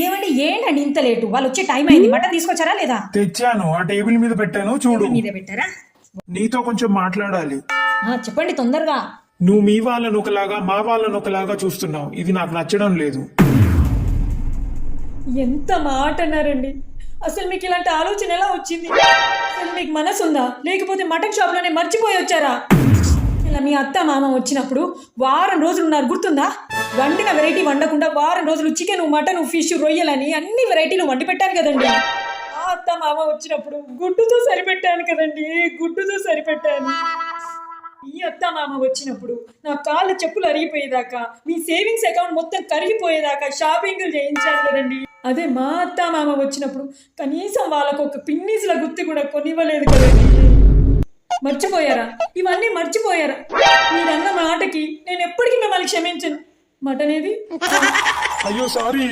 ఏమండి ఏంటండి ఇంత లేటు? వాళ్ళు వచ్చే టైం అయింది. మటన్ తీసుకొచ్చారా లేదా? తెచ్చాను, ఆ టేబుల్ మీద పెట్టాను చూడు. మీదే పెట్టారా? నీతో కొంచెం మాట్లాడాలి. చెప్పండి తొందరగా. నువ్వు మీ వాళ్ళను ఒకలాగా మా వాళ్ళను ఒకలాగా చూస్తున్నావు. ఇది నాకు నచ్చడం లేదు. ఎంత మాట అన్నారండి. అసలు మీకు ఇలాంటి ఆలోచన ఎలా వచ్చింది? అసలు మీకు మనసు ఉందా, లేకపోతే మటన్ షాప్లోనే మర్చిపోయి వచ్చారా? ఇలా మీ అత్త మామ వచ్చినప్పుడు వారం రోజులు ఉన్నారు, గుర్తుందా? వండిన వెరైటీ వండకుండా వారం రోజులు చికెన్, మటన్, ఫిష్, రొయ్యలని అన్ని వెరైటీలు వండి పెట్టాను కదండి. ఆ అత్త మామ వచ్చినప్పుడు గుడ్డుతో సరిపెట్టాను కదండి, గుడ్డుతో సరిపెట్టాను. ఈ అత్త మామ వచ్చినప్పుడు నా కాళ్ళ చెప్పులు అరిగిపోయేదాకా, మీ సేవింగ్స్ అకౌంట్ మొత్తం కరిగిపోయేదాకా షాపింగ్లు చేయించాను కదండి. అదే మా అత్త మామ వచ్చినప్పుడు కనీసం వాళ్ళకు ఒక పిన్నీసుల గుత్తి కూడా కొనివ్వలేదు కదండి. మర్చిపోయారా? ఇవన్నీ మర్చిపోయారా? మీరన్న మాటకి నేను ఎప్పటికీ మిమ్మల్ని క్షమించను. మటనేది? అయ్యో సారీ.